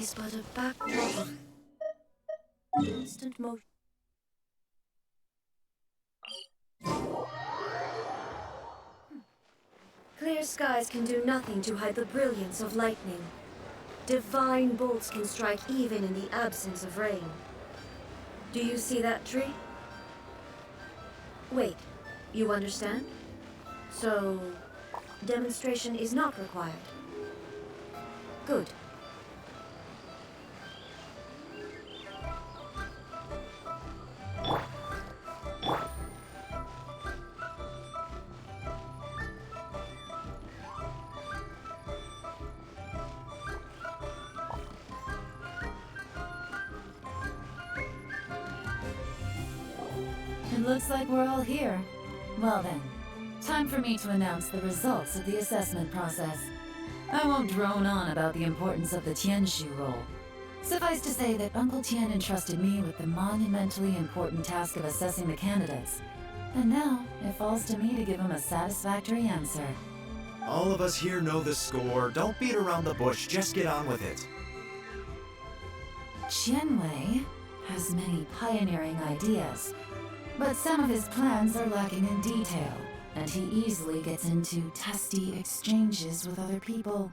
is but a backwater. Instant motion. Clear skies can do nothing to hide the brilliance of lightning. Divine bolts can strike even in the absence of rain. Do you see that tree? Wait, you understand? So, demonstration is not required. Good. It looks like we're all here. Well then, time for me to announce the results of the assessment process. I won't drone on about the importance of the Tianshu role. Suffice to say that Uncle Tian entrusted me with the monumentally important task of assessing the candidates. And now, it falls to me to give him a satisfactory answer. All of us here know the score. Don't beat around the bush, just get on with it. Qianwei has many pioneering ideas, but some of his plans are lacking in detail, and he easily gets into testy exchanges with other people.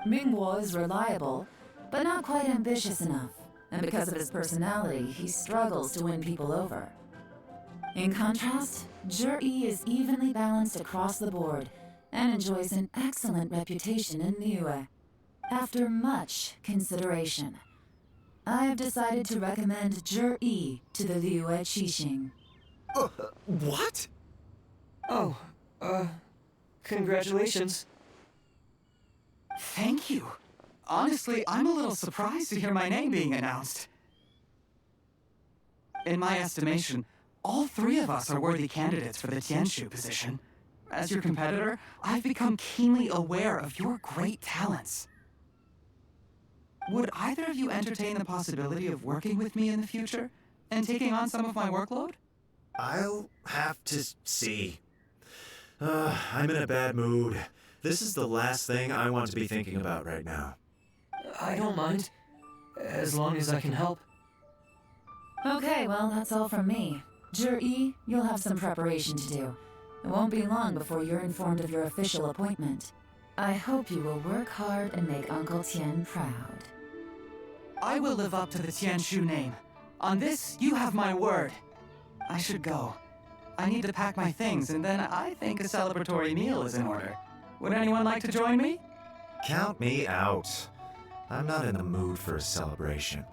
Mingguo is reliable, but not quite ambitious enough, and because of his personality, he struggles to win people over. In contrast, Zhi is evenly balanced across the board and enjoys an excellent reputation in Liyue. After much consideration, I have decided to recommend Zhi to the Liyue Qixing. What? Oh, congratulations. Thank you. Honestly, I'm a little surprised to hear my name being announced. In my estimation, all three of us are worthy candidates for the Tianshu position. As your competitor, I've become keenly aware of your great talents. Would either of you entertain the possibility of working with me in the future and taking on some of my workload? I'll have to see. I'm in a bad mood. This is the last thing I want to be thinking about right now. I don't mind, as long as I can help. Okay, well, that's all from me. Zhi, you'll have some preparation to do. It won't be long before you're informed of your official appointment. I hope you will work hard and make Uncle Tian proud. I will live up to the Tianshu name. On this, you have my word. I should go. I need to pack my things, and then I think a celebratory meal is in order. Would anyone like to join me? Count me out. I'm not in the mood for a celebration.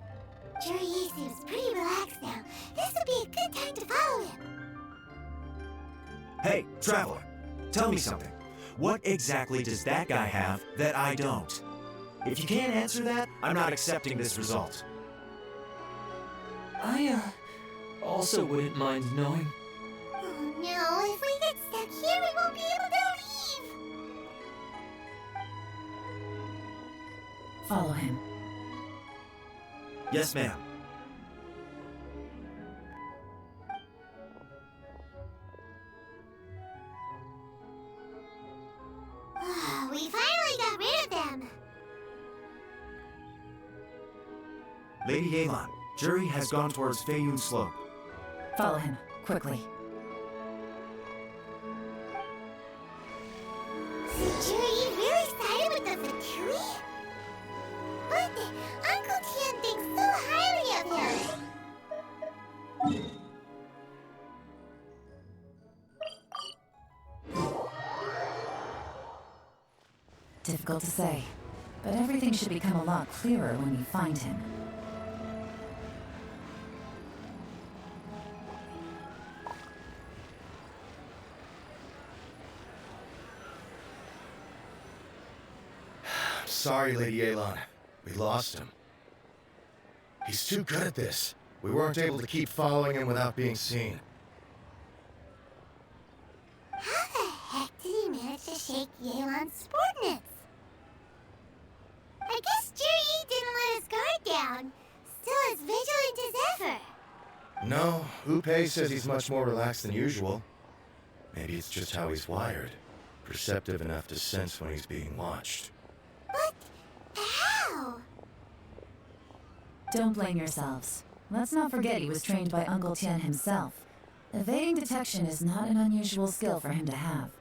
Zhi seems pretty relaxed now. This would be a good time to follow him. Hey, traveler, tell me something. What exactly does that guy have that I don't? If you can't answer that, I'm not accepting this result. I, also wouldn't mind knowing. Oh no, if we get stuck here, we won't be able to leave. Follow him. Yes, ma'am. We finally got rid of them. Lady Yelan, Zhi has gone towards Feiyun Slope. Follow him, quickly. Is Zhi really sided with the Fatui? But Uncle Tian thinks so highly of him. Difficult to say, but everything should become a lot clearer when we find him. Sorry, Lady Yelan. We lost him. He's too good at this. We weren't able to keep following him without being seen. How the heck did he manage to shake Yelan's subordinates? I guess Zhi didn't let his guard down. Still as vigilant as ever. No, Upei says he's much more relaxed than usual. Maybe it's just how he's wired. Perceptive enough to sense when he's being watched. But how? Don't blame yourselves. Let's not forget he was trained by Uncle Tian himself. Evading detection is not an unusual skill for him to have.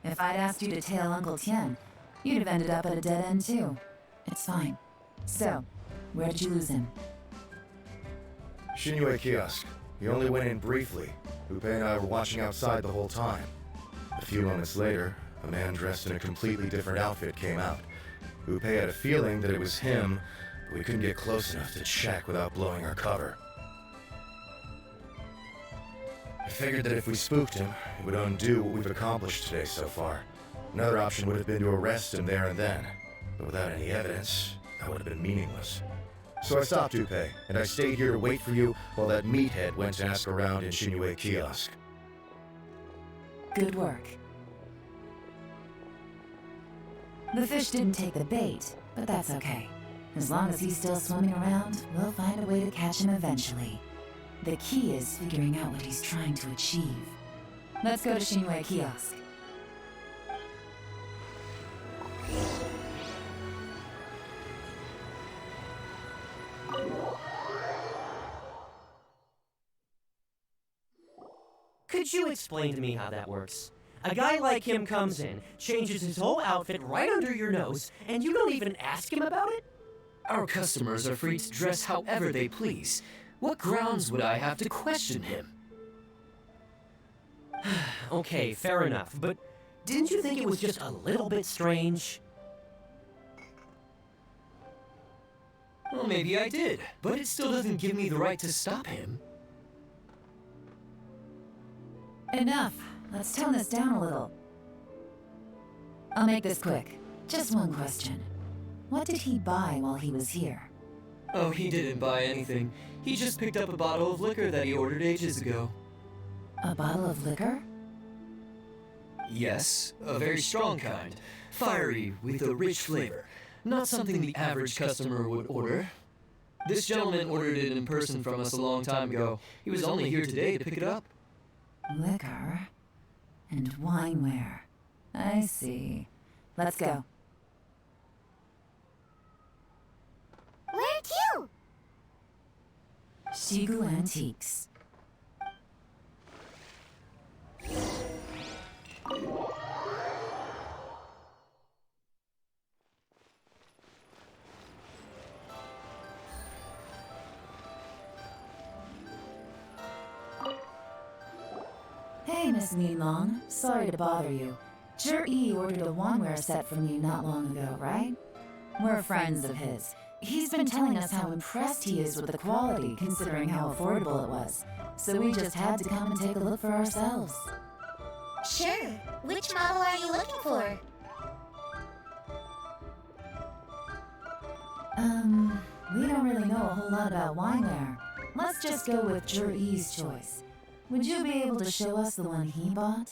If I'd asked you to tail Uncle Tian, you'd have ended up at a dead end too. It's fine. So, where did you lose him? Shinue Kiosk. He only went in briefly. Upe and I were watching outside the whole time. A few moments later, a man dressed in a completely different outfit came out. Upe had a feeling that it was him, but we couldn't get close enough to check without blowing our cover. I figured that if we spooked him, it would undo what we've accomplished today so far. Another option would have been to arrest him there and then, but without any evidence, that would have been meaningless. So I stopped Upe, and I stayed here to wait for you while that meathead went to ask around in Shinue Kiosk. Good work. The fish didn't take the bait, but that's okay. As long as he's still swimming around, we'll find a way to catch him eventually. The key is figuring out what he's trying to achieve. Let's go to Shinue Kiosk. Could you explain to me how that works? A guy like him comes in, changes his whole outfit right under your nose, and you don't even ask him about it? Our customers are free to dress however they please. What grounds would I have to question him? Okay, fair enough, but didn't you think it was just a little bit strange? Well, maybe I did, but it still doesn't give me the right to stop him. Enough. Let's tone this down a little. I'll make this quick. Just one question. What did he buy while he was here? Oh, he didn't buy anything. He just picked up a bottle of liquor that he ordered ages ago. A bottle of liquor? Yes, a very strong kind. Fiery, with a rich flavor. Not something the average customer would order. This gentleman ordered it in person from us a long time ago. He was only here today to pick it up. Liquor and wineware. I see. Let's go. Where to? Shigu Antiques. Hey, Miss Yelan. Sorry to bother you. Zhi ordered a wanware set from you not long ago, right? We're friends of his. He's been telling us how impressed he is with the quality, considering how affordable it was. So we just had to come and take a look for ourselves. Sure. Which model are you looking for? We don't really know a whole lot about wineware. Let's just go with Zhi's choice. Would you be able to show us the one he bought?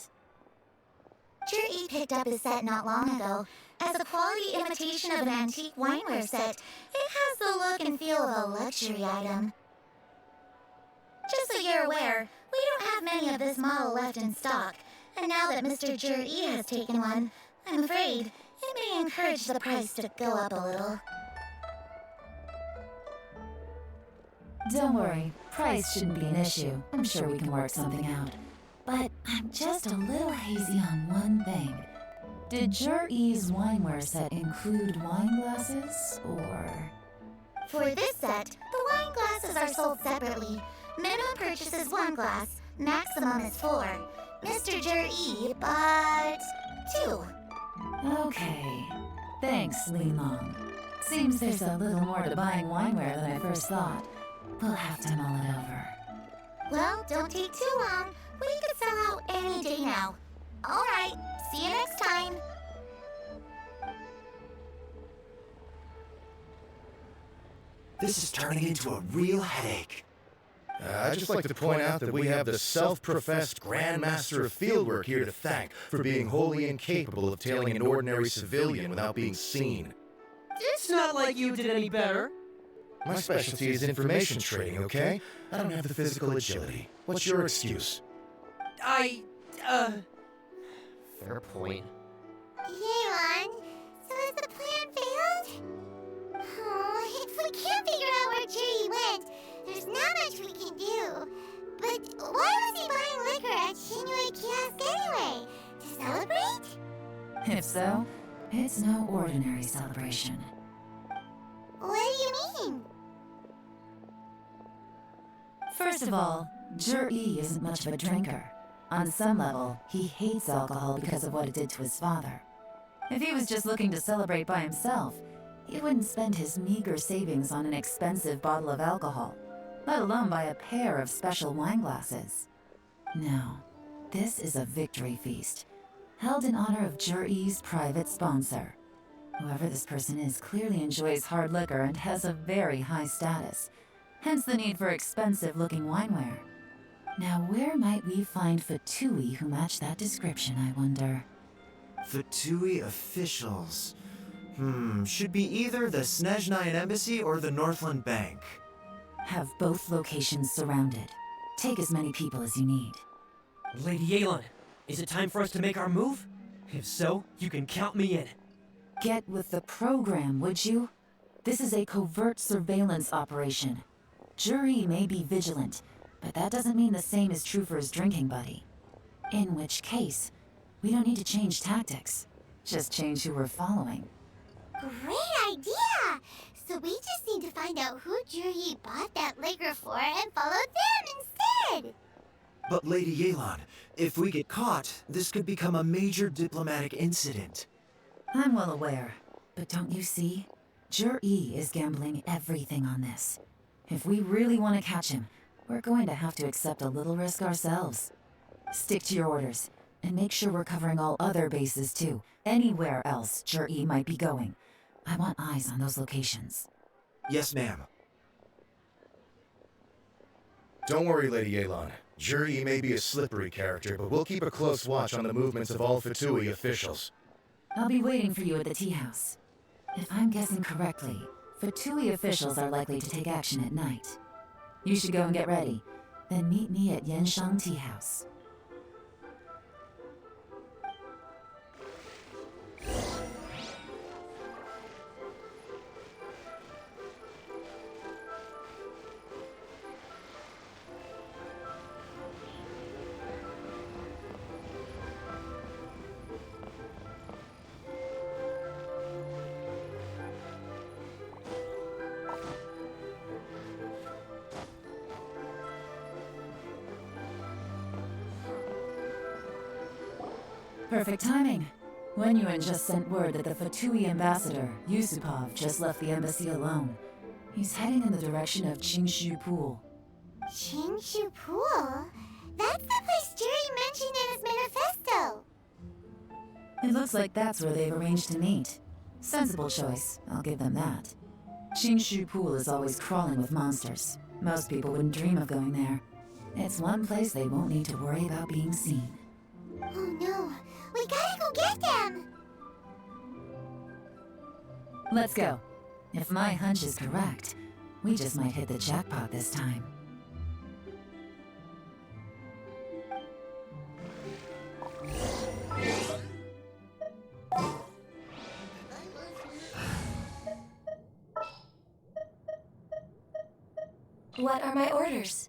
Zhi picked up his set not long ago. As a quality imitation of an antique wineware set, it has the look and feel of a luxury item. Just so you're aware, we don't have many of this model left in stock, and now that Mr. Zhi has taken one, I'm afraid it may encourage the price to go up a little. Don't worry, price shouldn't be an issue. I'm sure we can work something out. But I'm just a little hazy on one thing. Did Zhi's wineware set include wine glasses, or...? For this set, the wine glasses are sold separately. Minimum purchase is 1 glass, maximum is 4. Mr. Zhi bought 2. Okay. Thanks, Yelan. Seems there's a little more to buying wineware than I first thought. We'll have to mull it over. Well, don't take too long. We could sell out any day now. All right, see you next time. This is turning into a real headache. I'd just like to point out that we have the self-professed Grandmaster of Fieldwork here to thank for being wholly incapable of tailing an ordinary civilian without being seen. It's not like you did any better. My specialty is information trading, okay? I don't have the physical agility. What's your excuse? Fair point. Yelan, so has the plan failed? Oh, if we can't figure out where Why was he buying liquor at Shinui Kiosk anyway? To celebrate? If so, it's no ordinary celebration. What do you mean? First of all, Jur-E isn't much of a drinker. On some level, he hates alcohol because of what it did to his father. If he was just looking to celebrate by himself, he wouldn't spend his meager savings on an expensive bottle of alcohol, let alone buy a pair of special wine glasses. No, this is a victory feast, held in honor of Jur-E's private sponsor. Whoever this person is clearly enjoys hard liquor and has a very high status, hence the need for expensive-looking wineware. Now, where might we find Fatui who match that description, I wonder? Fatui officials. Should be either the Snezhnayan Embassy or the Northland Bank. Have both locations surrounded. Take as many people as you need. Lady Yelan, is it time for us to make our move? If so, you can count me in. Get with the program, would you? This is a covert surveillance operation. Jur-E may be vigilant, but that doesn't mean the same is true for his drinking buddy. In which case, we don't need to change tactics. Just change who we're following. Great idea! So we just need to find out who Juri bought that liquor for and follow them instead! But Lady Yelan, if we get caught, this could become a major diplomatic incident. I'm well aware, but don't you see? Jur-E is gambling everything on this. If we really want to catch him, we're going to have to accept a little risk ourselves. Stick to your orders, and make sure we're covering all other bases too. Anywhere else Jur-E might be going. I want eyes on those locations. Yes, ma'am. Don't worry, Lady Yelan. Jur-E may be a slippery character, but we'll keep a close watch on the movements of all Fatui officials. I'll be waiting for you at the tea house. If I'm guessing correctly, Fatui officials are likely to take action at night. You should go and get ready, then meet me at Yenshang Tea House. Perfect timing. Wenyuan just sent word that the Fatui ambassador, Yusupov, just left the embassy alone. He's heading in the direction of Qingshu Pool. Qingshu Pool? That's the place Juri mentioned in his manifesto! It looks like that's where they've arranged to meet. Sensible choice, I'll give them that. Qingshu Pool is always crawling with monsters. Most people wouldn't dream of going there. It's one place they won't need to worry about being seen. Oh no, we gotta go get them! Let's go. If my hunch is correct, we just might hit the jackpot this time. What are my orders?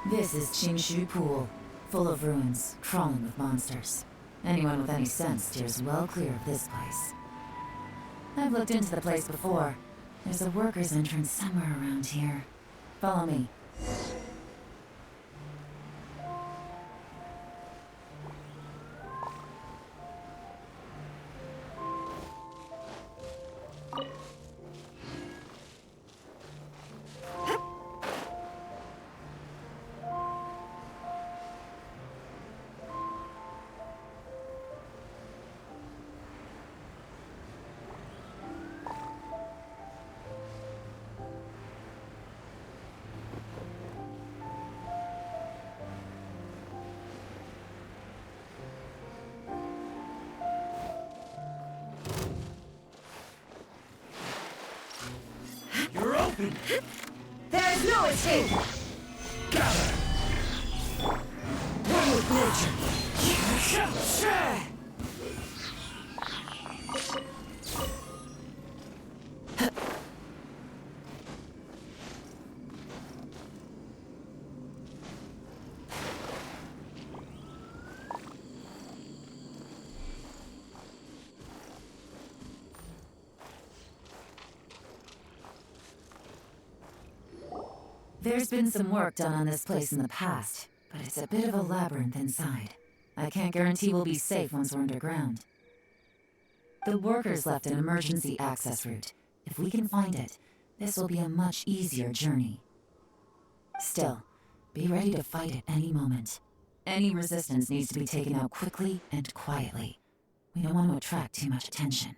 This is Qingshu Pool, full of ruins, crawling with monsters. Anyone with any sense steers well clear of this place. I've looked into the place before. There's a worker's entrance somewhere around here. Follow me. There is no escape! Gather! One with nature! There's been some work done on this place in the past, but it's a bit of a labyrinth inside. I can't guarantee we'll be safe once we're underground. The workers left an emergency access route. If we can find it, this will be a much easier journey. Still, be ready to fight at any moment. Any resistance needs to be taken out quickly and quietly. We don't want to attract too much attention.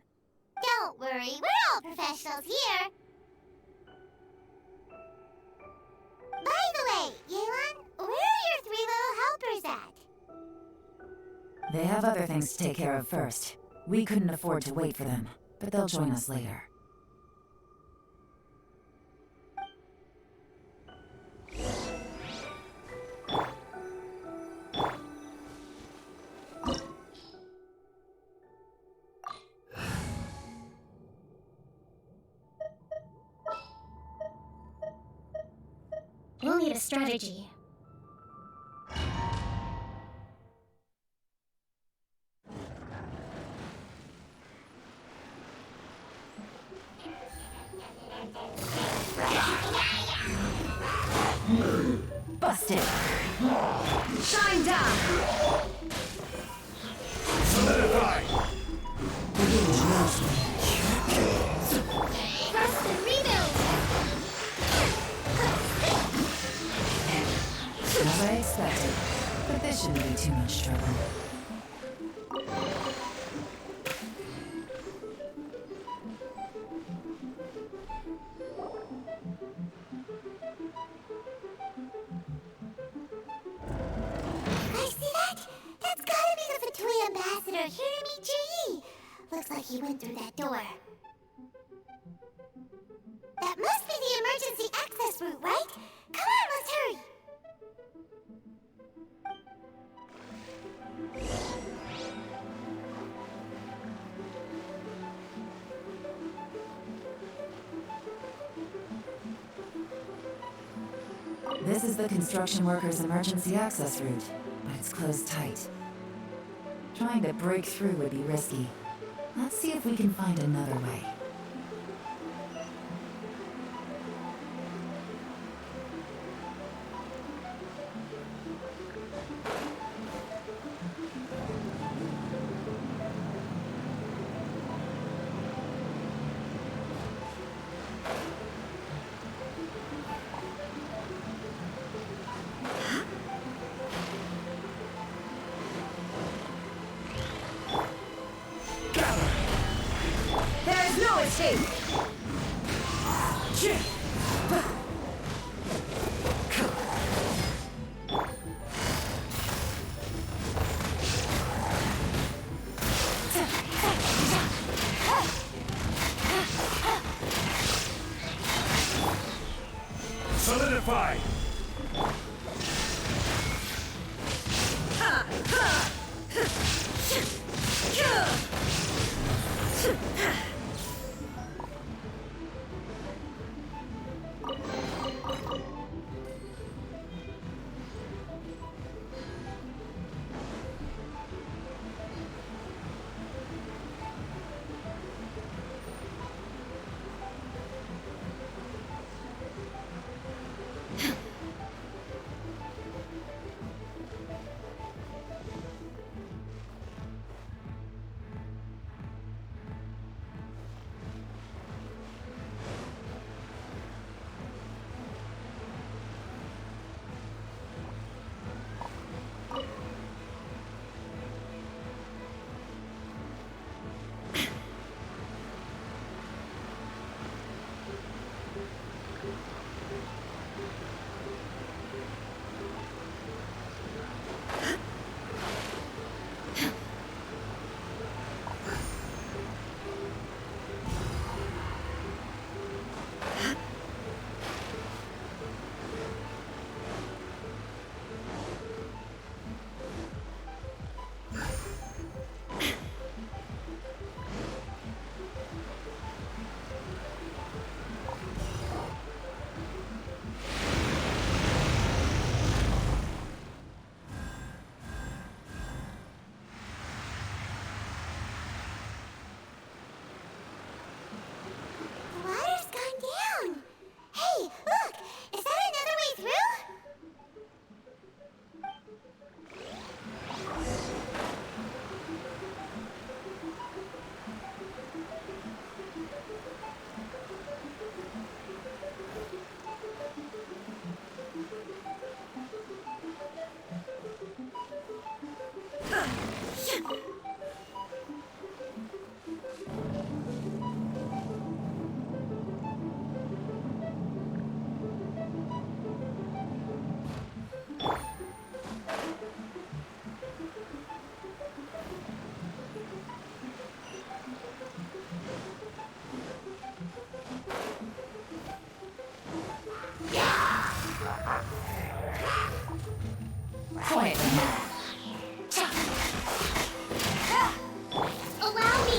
Don't worry, we're all professionals here. By the way, Yelan, where are your 3 little helpers at? They have other things to take care of first. We couldn't afford to wait for them, but they'll join us later. We'll need a strategy. Busted! Shine down! Solidify! Thrust and rebuild! As I expected, but this shouldn't be too much trouble. I see that? That's gotta be the Fatui ambassador here to meet Ji. Looks like he went through that door. That must be the emergency access route, right? Come on, let's hurry. This is the construction workers' emergency access route, but it's closed tight. Trying to break through would be risky. Let's see if we can find another way. There is no escape! Solidify! Quietly now. Allow me!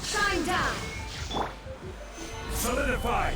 Shine down! Solidify!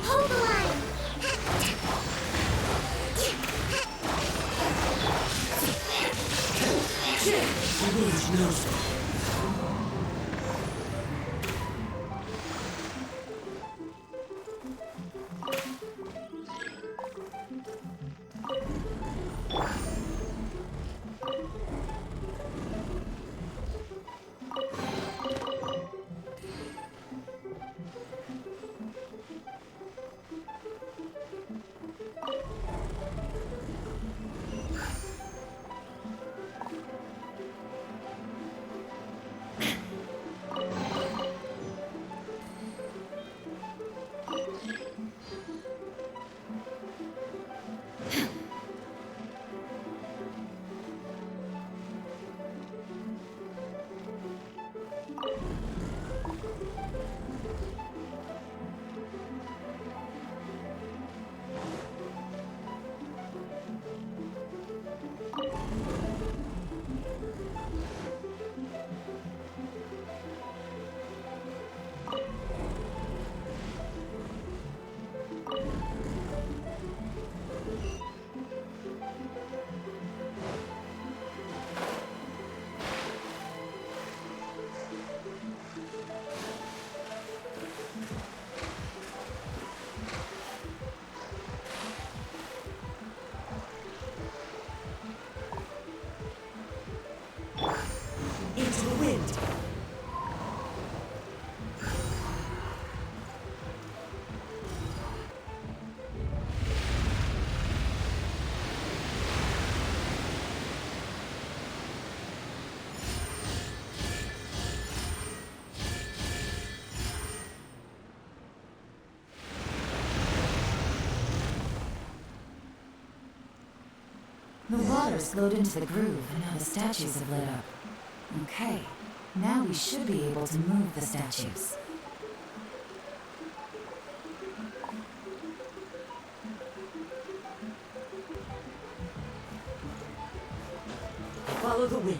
Hold the line! wind! The water's flowed into the groove, and now the statues have lit up. Okay, now we should be able to move the statues. Follow the wind.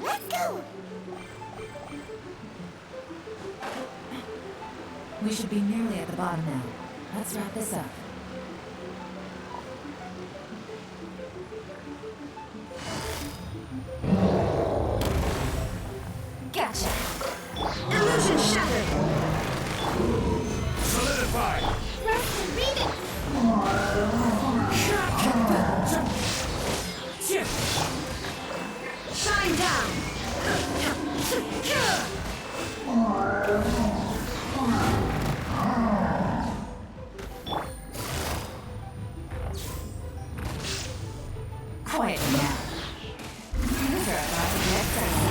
Let's go! We should be nearly at the bottom now. Let's wrap this up. Gotcha! Illusion shattered! Solidify! Rest and read it! Shine down! Quiet now. These are about to get sexy.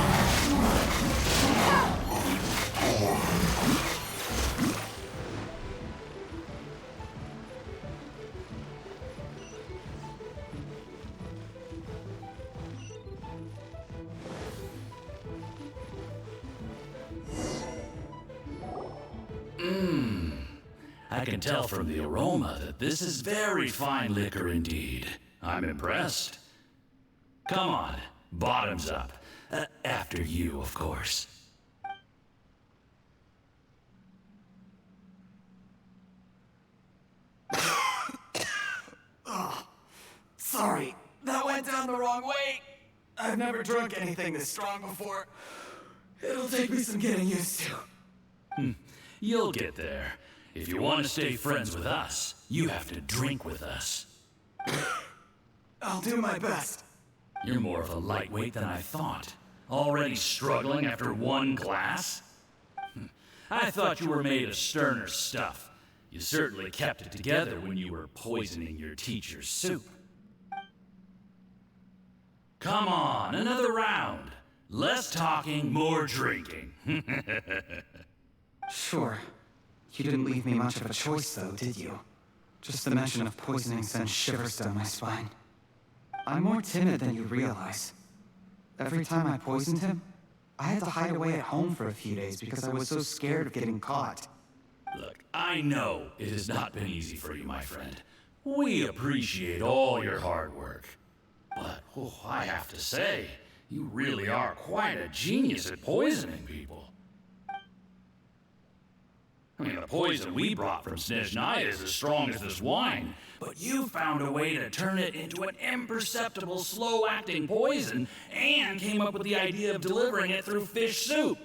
I can tell from the aroma that this is very fine liquor indeed. I'm impressed. Come on, bottoms up. After you, of course. Sorry, that went down the wrong way. I've never drunk anything this strong before. It'll take me some getting used to. You'll get there. If you want to stay friends with us, you have to drink with us. I'll do my best. You're more of a lightweight than I thought. Already struggling after one glass? I thought you were made of sterner stuff. You certainly kept it together when you were poisoning your teacher's soup. Come on, another round. Less talking, more drinking. Sure. You didn't leave me much of a choice, though, did you? Just the mention of poisoning sends shivers down my spine. I'm more timid than you realize. Every time I poisoned him, I had to hide away at home for a few days because I was so scared of getting caught. Look, I know it has not been easy for you, my friend. We appreciate all your hard work. But, I have to say, you really are quite a genius at poisoning people. I mean, the poison we brought from Snezhnaya is as strong as this wine, but you found a way to turn it into an imperceptible, slow-acting poison and came up with the idea of delivering it through fish soup.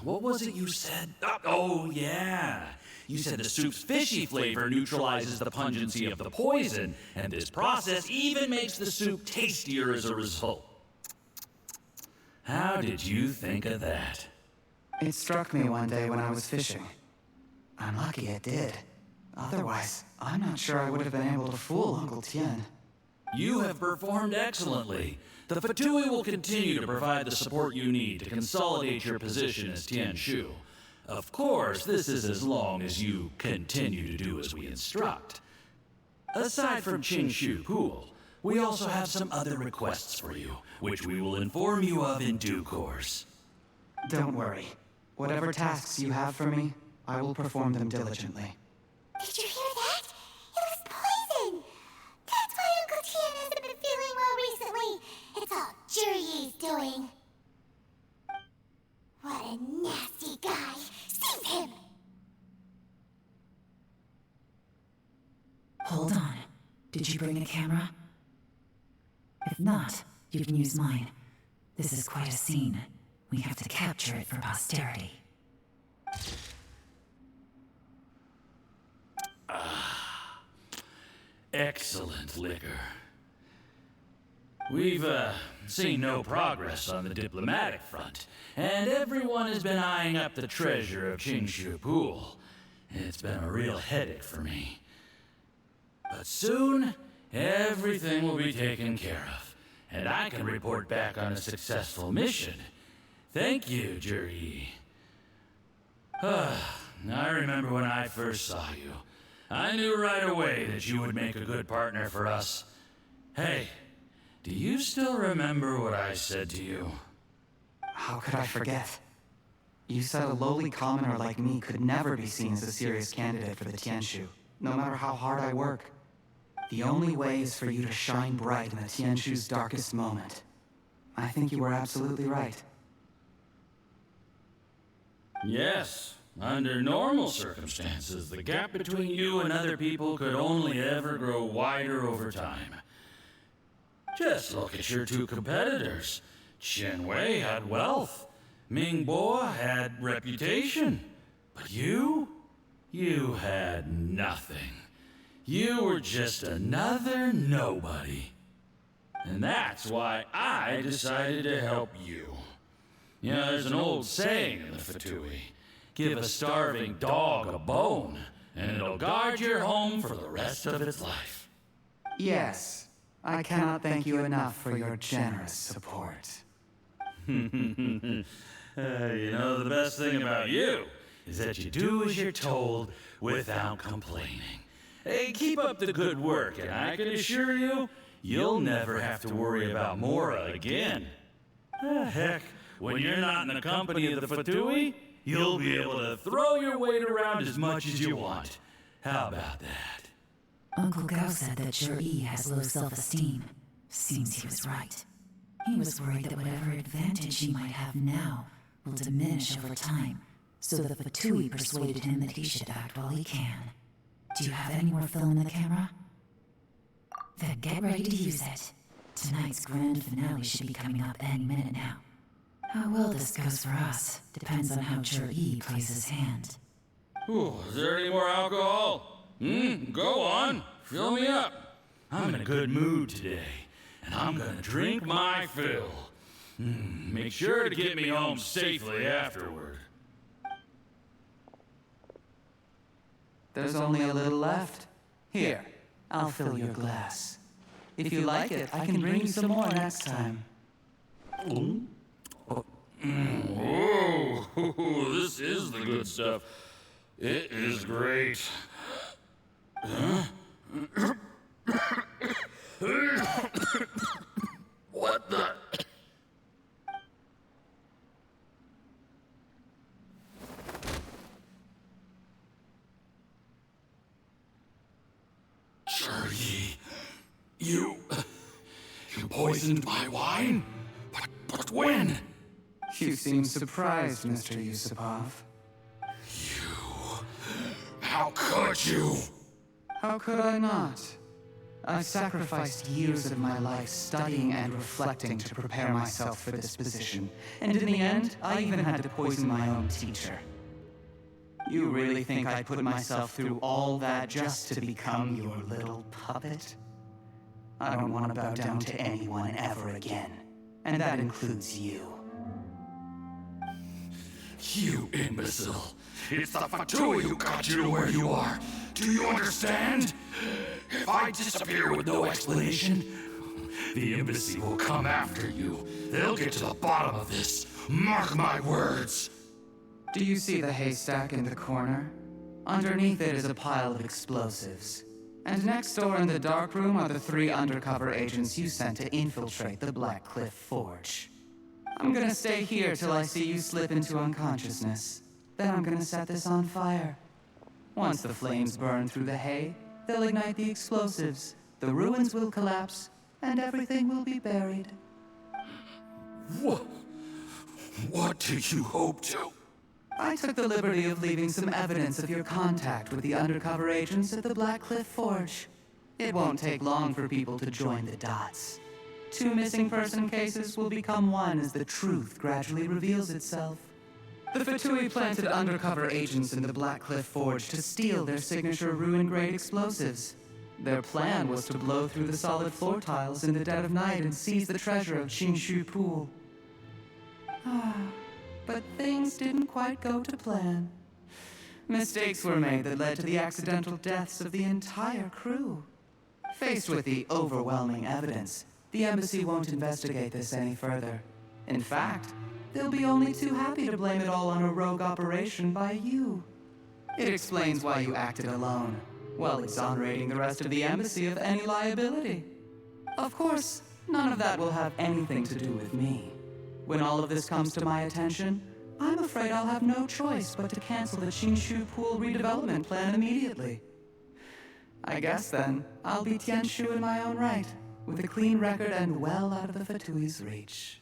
What was it you said? Oh, yeah. You said the soup's fishy flavor neutralizes the pungency of the poison, and this process even makes the soup tastier as a result. How did you think of that? It struck me one day when I was fishing. I'm lucky it did. Otherwise, I'm not sure I would have been able to fool Uncle Tien. You have performed excellently. The Fatui will continue to provide the support you need to consolidate your position as Tien Shu. Of course, this is as long as you continue to do as we instruct. Aside from Qing Shu Pool, we also have some other requests for you, which we will inform you of in due course. Don't worry. Whatever tasks you have for me, I will perform them diligently. Did you hear that? It was poison! That's why Uncle Tien hasn't been feeling well recently. It's all Juri's doing. What a nasty guy! Seize him! Hold on. Did you bring a camera? If not, you can use mine. This is quite a scene. We have to capture it for posterity. Excellent liquor. We've, seen no progress on the diplomatic front, and everyone has been eyeing up the treasure of Qingshu Pool. It's been a real headache for me. But soon, everything will be taken care of, and I can report back on a successful mission. Thank you, Juri. I remember when I first saw you. I knew right away that you would make a good partner for us. Hey, do you still remember what I said to you? How could I forget? You said a lowly commoner like me could never be seen as a serious candidate for the Tianshu, no matter how hard I work. The only way is for you to shine bright in the Tianshu's darkest moment. I think you were absolutely right. Yes. Under normal circumstances, the gap between you and other people could only ever grow wider over time. Just look at your two competitors. Chen Wei had wealth. Ming Bo had reputation. But you had nothing. You were just another nobody. And that's why I decided to help you. You know, there's an old saying in the Fatui. Give a starving dog a bone, and it'll guard your home for the rest of its life. Yes, I cannot thank you enough for your generous support. You know, the best thing about you is that you do as you're told without complaining. Hey, keep up the good work, and I can assure you, you'll never have to worry about Mora again. Heck, when you're not in the company of the Fatui, you'll be able to throw your weight around as much as you want. How about that? Uncle Gao said that Juri has low self-esteem. Seems he was right. He was worried that whatever advantage he might have now will diminish over time, so the Fatui persuaded him that he should act while he can. Do you have any more film in the camera? Then get ready to use it. Tonight's grand finale should be coming up any minute now. How well this goes for us depends on how Yi plays his hand. Ooh, is there any more alcohol? Go on. Fill me up. I'm in a good mood today, and I'm gonna drink my fill. Make sure to get me home safely afterward. There's only a little left. Here, I'll fill your glass. If you like it, I can bring you some more next time. Oh, this is the good stuff. It is great. What the? Yi, you poisoned my wine? But when? You seem surprised, Mr. Yusupov. How could you? How could I not? I've sacrificed years of my life studying and reflecting to prepare myself for this position. And in the end, I even had to poison my own teacher. You really think I put myself through all that just to become your little puppet? I don't want to bow down to anyone ever again. And that includes you. You imbecile. It's the Fatui who got you to where you are. Do you understand? If I disappear with no explanation, the embassy will come after you. They'll get to the bottom of this. Mark my words. Do you see the haystack in the corner? Underneath it is a pile of explosives. And next door in the dark room are the 3 undercover agents you sent to infiltrate the Black Cliff Forge. I'm gonna stay here till I see you slip into unconsciousness. Then I'm gonna set this on fire. Once the flames burn through the hay, they'll ignite the explosives, the ruins will collapse, and everything will be buried. What do you hope to? I took the liberty of leaving some evidence of your contact with the undercover agents at the Black Cliff Forge. It won't take long for people to join the dots. 2 missing person cases will become one as the truth gradually reveals itself. The Fatui planted undercover agents in the Black Cliff Forge to steal their signature ruin-grade explosives. Their plan was to blow through the solid floor tiles in the dead of night and seize the treasure of Qingshu Pool. But things didn't quite go to plan. Mistakes were made that led to the accidental deaths of the entire crew. Faced with the overwhelming evidence, the embassy won't investigate this any further. In fact, they'll be only too happy to blame it all on a rogue operation by you. It explains why you acted alone, while exonerating the rest of the embassy of any liability. Of course, none of that will have anything to do with me. When all of this comes to my attention, I'm afraid I'll have no choice but to cancel the Qingshu Pool redevelopment plan immediately. I guess then, I'll be Tianshu in my own right, with a clean record and well out of the Fatui's reach.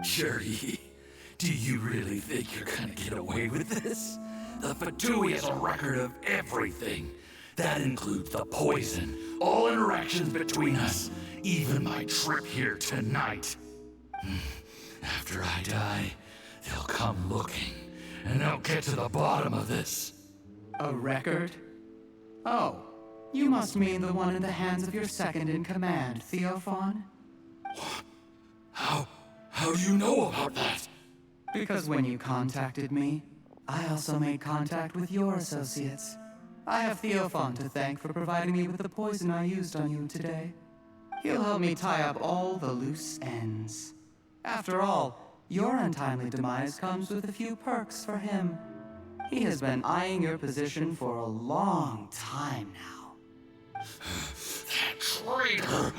Yi, do you really think you're gonna get away with this? The Fatui has a record of everything. That includes the poison, all interactions between us, even my trip here tonight. After I die, they'll come looking, and they'll get to the bottom of this. A record? Oh, you must mean the one in the hands of your second-in-command, Theophon? How do you know about that? Because when you contacted me, I also made contact with your associates. I have Theophon to thank for providing me with the poison I used on you today. He'll help me tie up all the loose ends. After all, your untimely demise comes with a few perks for him. He has been eyeing your position for a long time now. That traitor!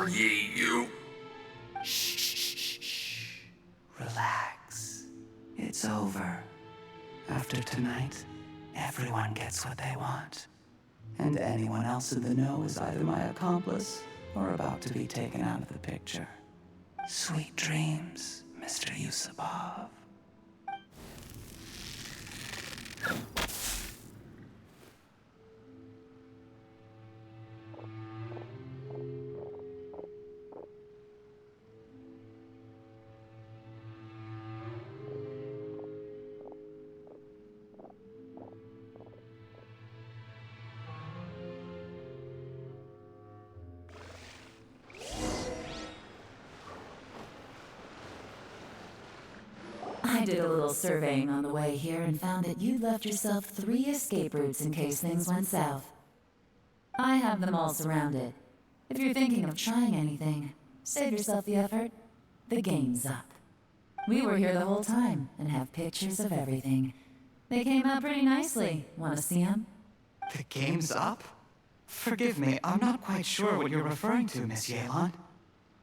Yi, you... Shh. Relax. It's over. After tonight, everyone gets what they want. And anyone else in the know is either my accomplice or about to be taken out of the picture. Sweet dreams, Mr. Yusupov. I did a little surveying on the way here and found that you'd left yourself 3 escape routes in case things went south. I have them all surrounded. If you're thinking of trying anything, save yourself the effort. The game's up. We were here the whole time and have pictures of everything. They came out pretty nicely. Want to see them? The game's up? Forgive me, I'm not quite sure what you're referring to, Miss Yelan.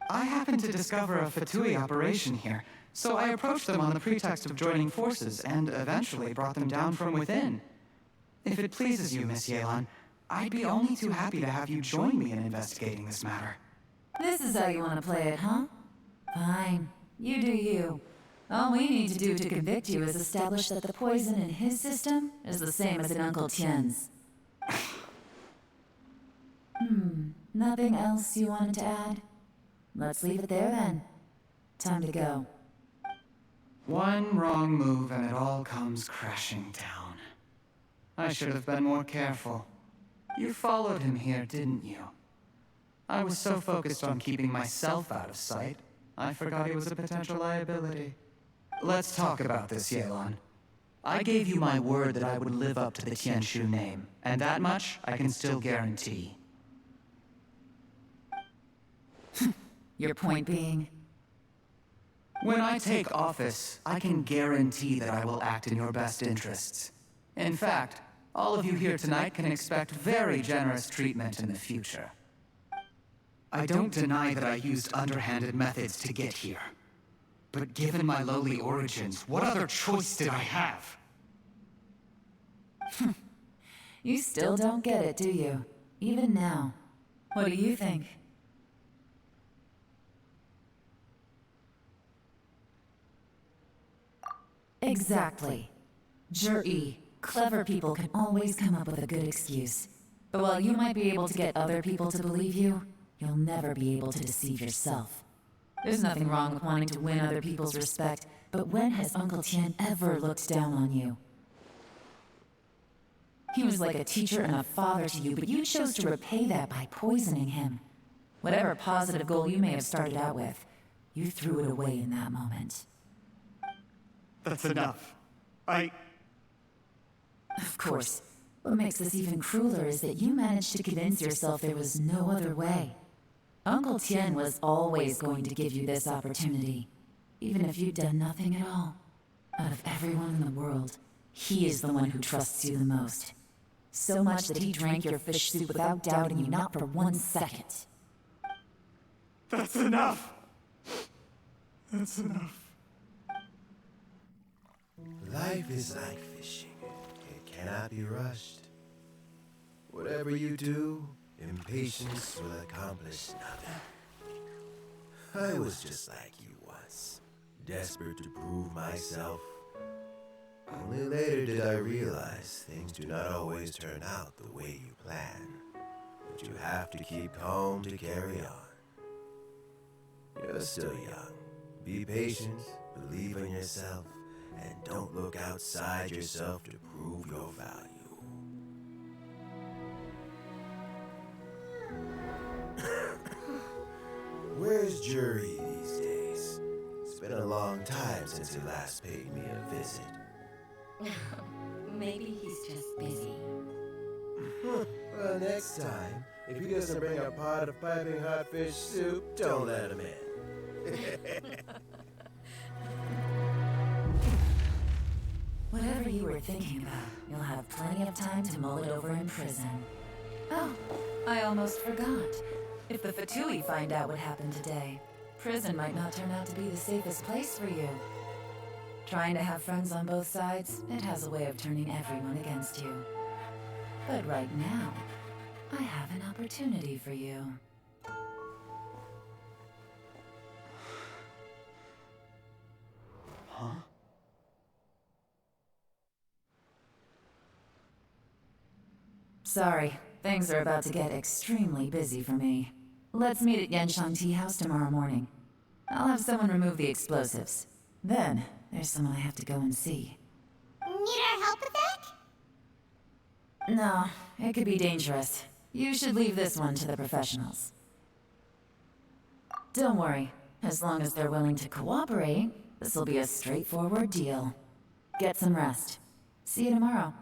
I happened to discover a Fatui operation here, so I approached them on the pretext of joining forces and eventually brought them down from within. If it pleases you, Miss Yelan, I'd be only too happy to have you join me in investigating this matter. This is how you want to play it, huh? Fine. You do you. All we need to do to convict you is establish that the poison in his system is the same as in Uncle Tien's. Nothing else you wanted to add? Let's leave it there then. Time to go. One wrong move and it all comes crashing down. I should have been more careful. You followed him here, didn't you? I was so focused on keeping myself out of sight, I forgot he was a potential liability. Let's talk about this, Yelan. I gave you my word that I would live up to the Tianshu name, and that much I can still guarantee. Your point being? When I take office, I can guarantee that I will act in your best interests. In fact, all of you here tonight can expect very generous treatment in the future. I don't deny that I used underhanded methods to get here. But given my lowly origins, what other choice did I have? You still don't get it, do you? Even now. What do you think? Exactly. Jur-E, clever people can always come up with a good excuse. But while you might be able to get other people to believe you, you'll never be able to deceive yourself. There's nothing wrong with wanting to win other people's respect, but when has Uncle Tien ever looked down on you? He was like a teacher and a father to you, but you chose to repay that by poisoning him. Whatever positive goal you may have started out with, you threw it away in that moment. That's enough. Of course. What makes this even crueler is that you managed to convince yourself there was no other way. Uncle Tien was always going to give you this opportunity, even if you'd done nothing at all. Out of everyone in the world, he is the one who trusts you the most. So much that he drank your fish soup without doubting you not for 1 second. That's enough! That's enough. Life is like fishing. It cannot be rushed. Whatever you do, impatience will accomplish nothing. I was just like you once, desperate to prove myself. Only later did I realize things do not always turn out the way you plan. But you have to keep calm to carry on. You're still young. Be patient, believe in yourself, and don't look outside yourself to prove your value. Where's Jury these days? It's been a long time since he last paid me a visit. Maybe he's just busy. Well, next time, if he doesn't bring a pot of piping hot fish soup, don't let him in. Whatever you were thinking about, you'll have plenty of time to mull it over in prison. Oh, I almost forgot. If the Fatui find out what happened today, prison might not turn out to be the safest place for you. Trying to have friends on both sides, it has a way of turning everyone against you. But right now, I have an opportunity for you. Huh? Sorry, things are about to get extremely busy for me. Let's meet at Genshin Tea House tomorrow morning. I'll have someone remove the explosives. Then, there's someone I have to go and see. Need our help with that? No, it could be dangerous. You should leave this one to the professionals. Don't worry, as long as they're willing to cooperate, This'll be a straightforward deal. Get some rest. See you tomorrow.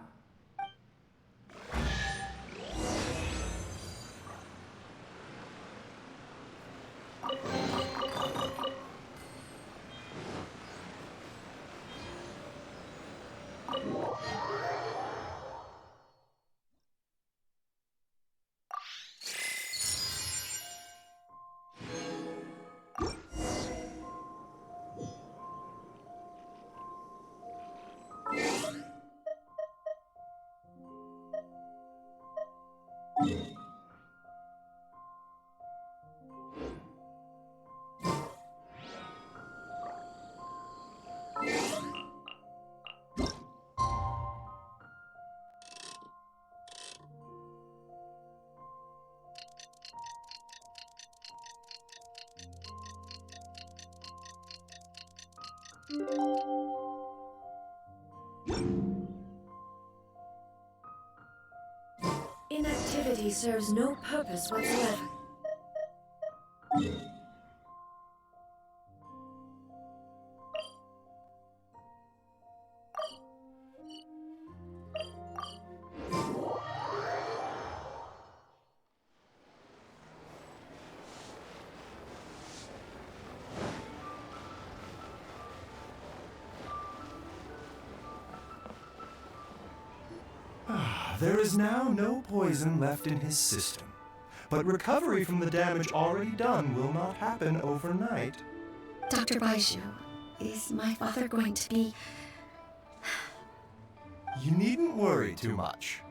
Inactivity serves no purpose whatsoever. There is now no poison left in his system, but recovery from the damage already done will not happen overnight. Dr. Baiju, is my father going to be... You needn't worry too much.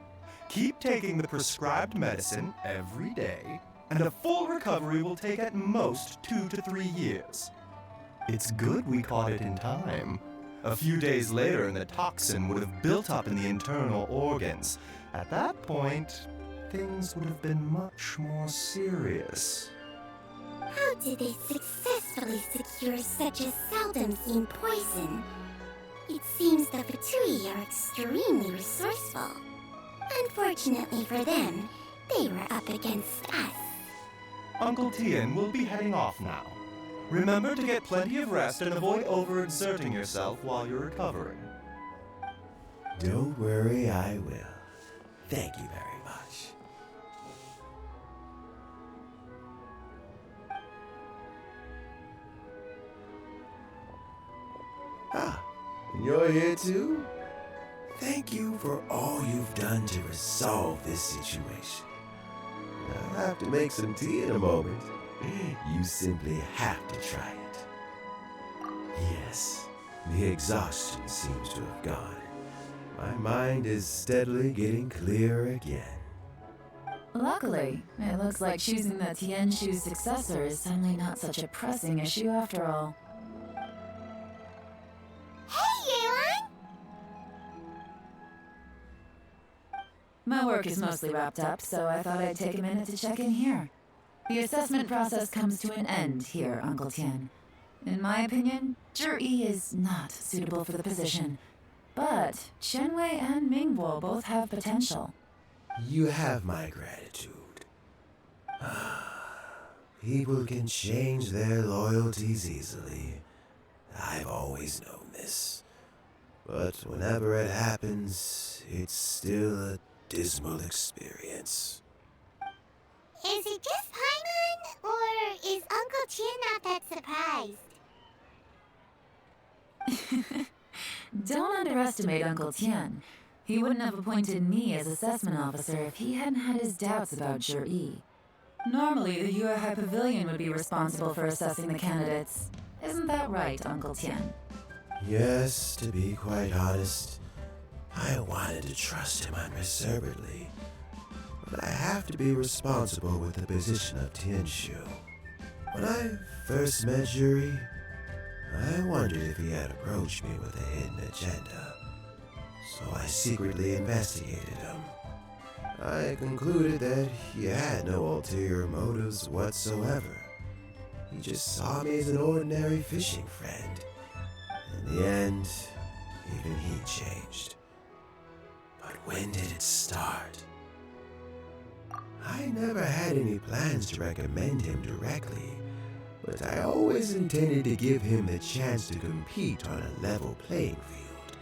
Keep taking the prescribed medicine every day, and a full recovery will take at most 2 to 3 years. It's good we caught it in time. A few days later, and the toxin would have built up in the internal organs. At that point, things would have been much more serious. How did they successfully secure such a seldom seen poison? It seems the Fatui are extremely resourceful. Unfortunately for them, they were up against us. Uncle Tien will be heading off now. Remember to get plenty of rest and avoid overexerting yourself while you're recovering. Don't worry, I will. Thank you very much. Ah, and you're here too? Thank you for all you've done to resolve this situation. I'll have to make some tea in a moment. You simply have to try it. Yes, the exhaustion seems to have gone. My mind is steadily getting clearer again. Luckily, it looks like choosing the Tianshu's successor is suddenly not such a pressing issue after all. Hey, Yelan! My work is mostly wrapped up, so I thought I'd take a minute to check in here. The assessment process comes to an end here, Uncle Tien. In my opinion, Zhi is not suitable for the position. But Qianwei and Mingbo both have potential. You have my gratitude. People can change their loyalties easily. I've always known this. But whenever it happens, it's still a dismal experience. Is it just Paimon, or is Uncle Tien not that surprised? Don't underestimate Uncle Tien. He wouldn't have appointed me as assessment officer if he hadn't had his doubts about Zhi. Normally, the Yuehai Pavilion would be responsible for assessing the candidates. Isn't that right, Uncle Tien? Yes, to be quite honest, I wanted to trust him unreservedly. But I have to be responsible with the position of Tianshu. When I first met Zhi, I wondered if he had approached me with a hidden agenda. So I secretly investigated him. I concluded that he had no ulterior motives whatsoever. He just saw me as an ordinary fishing friend. In the end, even he changed. But when did it start? I never had any plans to recommend him directly, but I always intended to give him the chance to compete on a level playing field.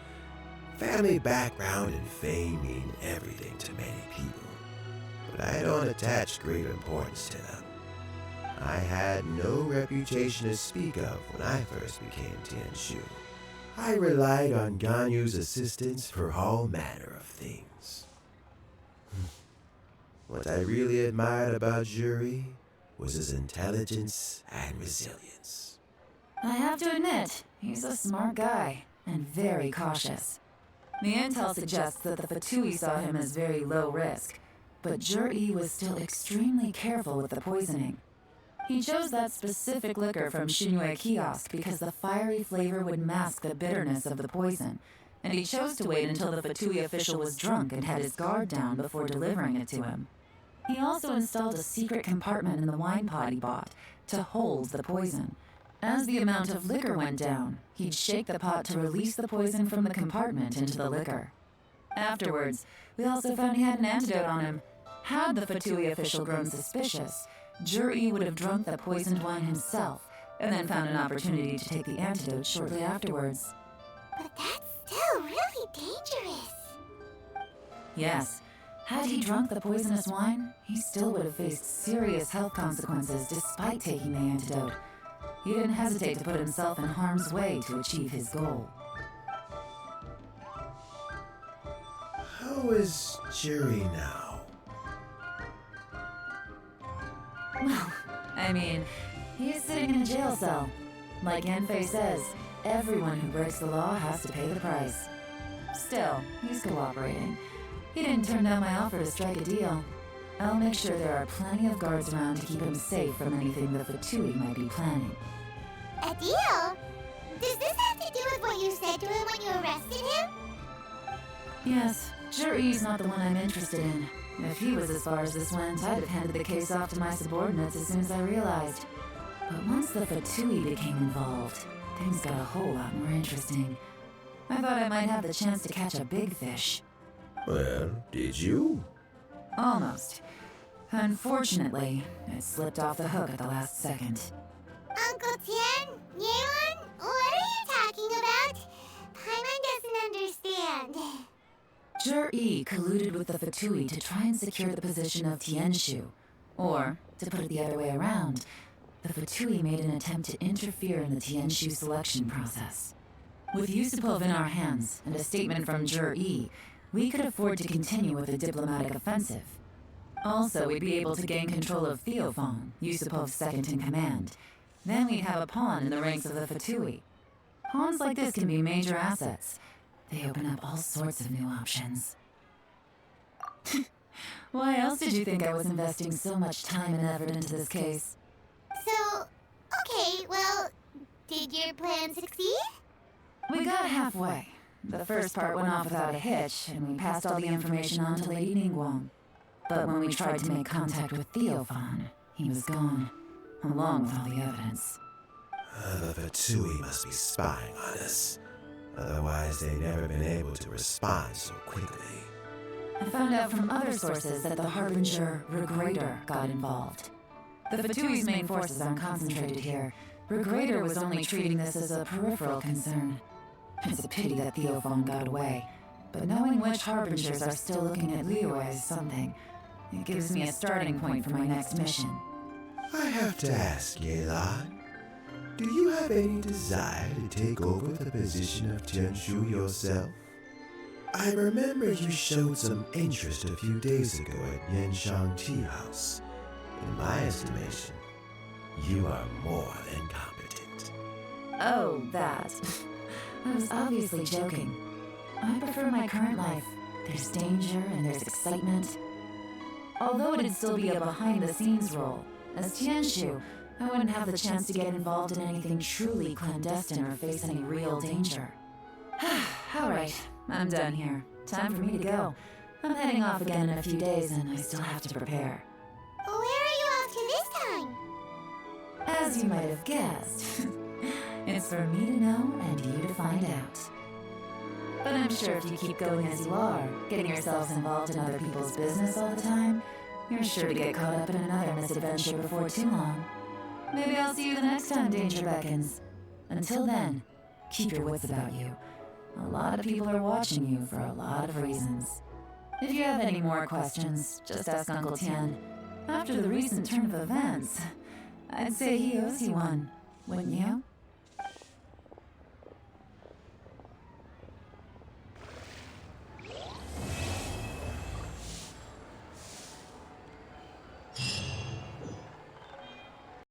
Family background and fame mean everything to many people, but I don't attach great importance to them. I had no reputation to speak of when I first became Tianshu. I relied on Ganyu's assistance for all manner of things. What I really admired about Juri was his intelligence and resilience. I have to admit, he's a smart guy, and very cautious. The intel suggests that the Fatui saw him as very low risk, but Juri was still extremely careful with the poisoning. He chose that specific liquor from Shinue Kiosk because the fiery flavor would mask the bitterness of the poison, and he chose to wait until the Fatui official was drunk and had his guard down before delivering it to him. He also installed a secret compartment in the wine pot he bought to hold the poison. As the amount of liquor went down, he'd shake the pot to release the poison from the compartment into the liquor. Afterwards, we also found he had an antidote on him. Had the Fatui official grown suspicious, Juri would have drunk the poisoned wine himself, and then found an opportunity to take the antidote shortly afterwards. But that's still really dangerous. Yes, had he drunk the poisonous wine, he still would have faced serious health consequences despite taking the antidote. He didn't hesitate to put himself in harm's way to achieve his goal. How is Juri now? Well, I mean, he's sitting in a jail cell. Like Yanfei says, everyone who breaks the law has to pay the price. Still, he's cooperating. He didn't turn down my offer to strike a deal. I'll make sure there are plenty of guards around to keep him safe from anything the Fatui might be planning. A deal? Does this have to do with what you said to him when you arrested him? Yes, Juri's not the one I'm interested in. If he was as far as this went, I'd have handed the case off to my subordinates as soon as I realized. But once the Fatui became involved, things got a whole lot more interesting. I thought I might have the chance to catch a big fish. Well, did you? Almost. Unfortunately, it slipped off the hook at the last second. Uncle Tien? Yelan? What are you talking about? Paimon doesn't understand. Jur-E colluded with the Fatui to try and secure the position of Tianshu. Or, to put it the other way around, the Fatui made an attempt to interfere in the Tianshu selection process. With Yusupov in our hands and a statement from Jur-E, we could afford to continue with a diplomatic offensive. Also, we'd be able to gain control of Theophan, Yusupov's second in command. Then we'd have a pawn in the ranks of the Fatui. Pawns like this can be major assets. They open up all sorts of new options. Why else did you think I was investing so much time and effort into this case? So, okay, well, did your plan succeed? We got halfway. The first part went off without a hitch, and we passed all the information on to Lady Ningguang. But when we tried to make contact with Theophan, he was gone, along with all the evidence. The Fatui must be spying on us. Otherwise, they'd never been able to respond so quickly. I found out from other sources that the Harbinger, Regrator, got involved. The Fatui's main forces aren't concentrated here. Regrator was only treating this as a peripheral concern. It's a pity that Theophan got away, but knowing which Harbingers are still looking at Liyue is something. It gives me a starting point for my next mission. I have to ask, Yelan, do you have any desire to take over the position of Tianshu yourself? I remember you showed some interest a few days ago at Yenshang Tea House. In my estimation, you are more than competent. Oh, that. I was obviously joking. I prefer my current life. There's danger and there's excitement. Although it'd still be a behind-the-scenes role, as Tianshu, I wouldn't have the chance to get involved in anything truly clandestine or face any real danger. All right, I'm done here. Time for me to go. I'm heading off again in a few days and I still have to prepare. Where are you off to this time? As you might have guessed, it's for me to know and you to find out. But I'm sure if you keep going as you are, getting yourselves involved in other people's business all the time, you're sure to get caught up in another misadventure before too long. Maybe I'll see you the next time danger beckons. Until then, keep your wits about you. A lot of people are watching you for a lot of reasons. If you have any more questions, just ask Uncle Tian. After the recent turn of events, I'd say he owes you one, wouldn't you?